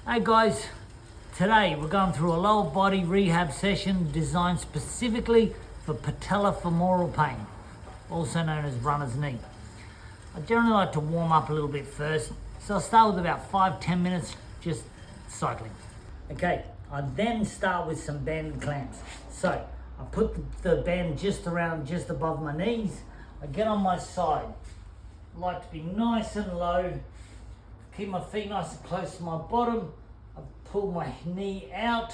Hey guys, today we're going through a lower body rehab session designed specifically for patellofemoral pain, also known as runner's knee. I generally like to warm up a little bit first, so I'll start with about 5-10 minutes just cycling. Okay, I then start with some banded clams. So I put the band just above my knees. I get on my side. I like to be nice and low. Keep my feet nice and close to my bottom. I pull my knee out,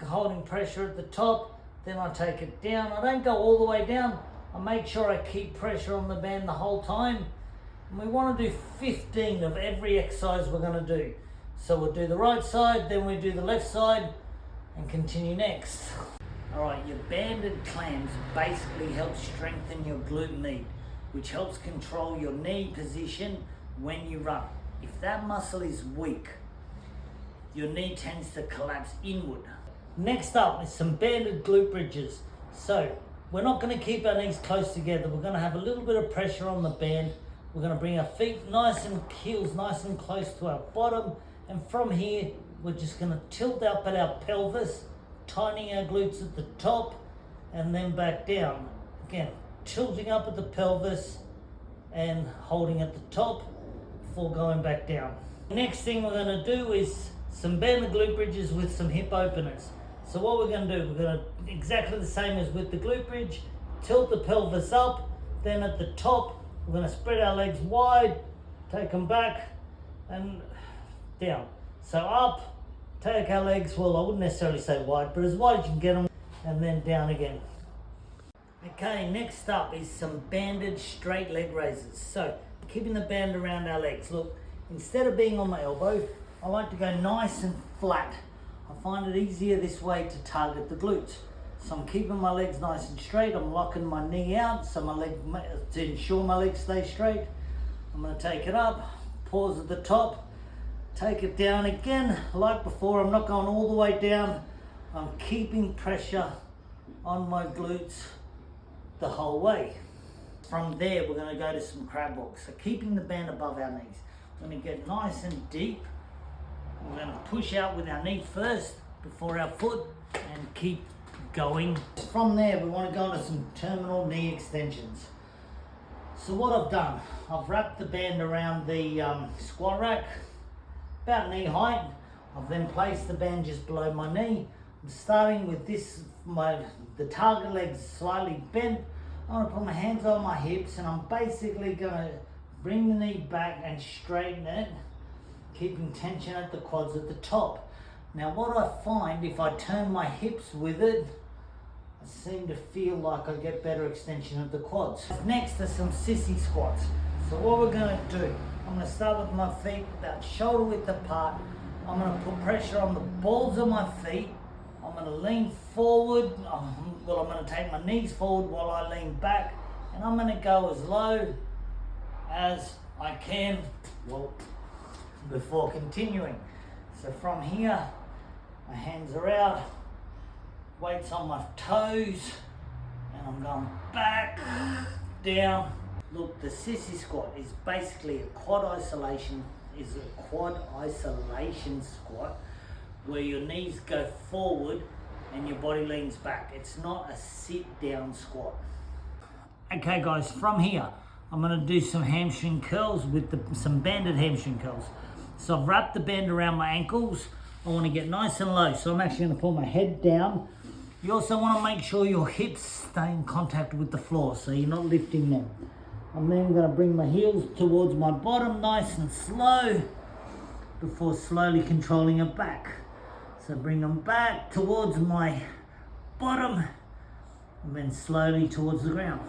holding pressure at the top. Then I take it down. I don't go all the way down. I make sure I keep pressure on the band the whole time. And we want to do 15 of every exercise we're going to do. So we'll do the right side, then we do the left side, and continue next. All right, your banded clams basically help strengthen your glute med, which helps control your knee position when you run. If that muscle is weak, your knee tends to collapse inward. Next up is some banded glute bridges. So we're not going to keep our knees close together. We're going to have a little bit of pressure on the band. We're going to bring our feet heels nice and close to our bottom. And from here, we're just going to tilt up at our pelvis, tightening our glutes at the top and then back down. Again, tilting up at the pelvis and holding at the top before going back down. Next thing we're going to do is some banded glute bridges with some hip openers. So what we're going to do, we're going to exactly the same as with the glute bridge, tilt the pelvis up, then at the top we're going to spread our legs wide, take them back and down. So up, take our legs, well I wouldn't necessarily say wide, but as wide as you can get them, and then down again. Okay, next up is some banded straight leg raises. So keeping the band around our legs. Look, instead of being on my elbow, I like to go nice and flat. I find it easier this way to target the glutes. So I'm keeping my legs nice and straight. I'm locking my knee out so to ensure my legs stay straight. I'm going to take it up, pause at the top, take it down again. Like before, I'm not going all the way down. I'm keeping pressure on my glutes the whole way. From there, we're going to go to some crab walks. So keeping the band above our knees. We're going to get nice and deep. We're going to push out with our knee first before our foot and keep going. From there, we want to go into some terminal knee extensions. So what I've done, I've wrapped the band around the squat rack, about knee height. I've then placed the band just below my knee. I'm starting with this, the target leg's slightly bent. I'm going to put my hands on my hips and I'm basically going to bring the knee back and straighten it, keeping tension at the quads at the top. Now what I find, if I turn my hips with it, I seem to feel like I get better extension of the quads. Next are some sissy squats. So what we're going to do, I'm going to start with my feet about shoulder width apart. I'm going to put pressure on the balls of my feet. I'm going to lean forward. I'm going to take my knees forward while I lean back. And I'm going to go as low as I can before continuing. So from here, my hands are out, weights on my toes, and I'm going back, down. Look, the sissy squat is basically a quad isolation squat where your knees go forward and your body leans back. It's not a sit down squat. Okay guys, from here, I'm going to do some hamstring curls with some banded hamstring curls. So I've wrapped the band around my ankles. I want to get nice and low. So I'm actually going to pull my head down. You also want to make sure your hips stay in contact with the floor so you're not lifting them. I'm then going to bring my heels towards my bottom nice and slow before slowly controlling it back. So bring them back towards my bottom and then slowly towards the ground.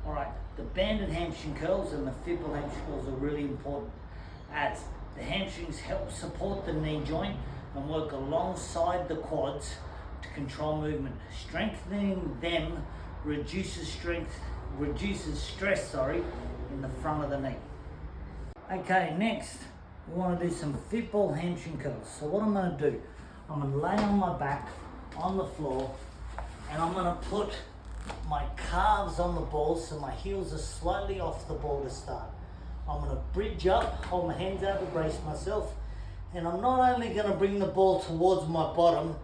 All right, the banded hamstring curls and the fitball hamstring curls are really important as the hamstrings help support the knee joint and work alongside the quads to control movement. Strengthening them reduces stress in the front of the knee. Okay, next we want to do some fitball hamstring curls. So what I'm going to do, I'm going to lay on my back on the floor and I'm going to put my calves on the ball so my heels are slightly off the ball to start. I'm going to bridge up, hold my hands out to brace myself, And I'm not only going to bring the ball towards my bottom,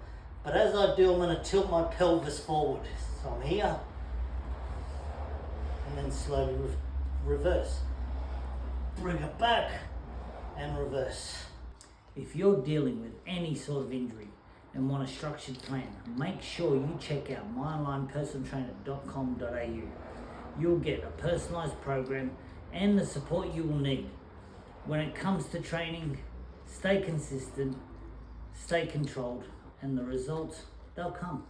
but as I do, I'm going to tilt my pelvis forward. So I'm here, and then slowly reverse. Bring it back, and reverse. If you're dealing with any sort of injury and want a structured plan, make sure you check out myonlinepersonaltrainer.com.au. You'll get a personalised program and the support you will need. When it comes to training, stay consistent, stay controlled, and the results, they'll come.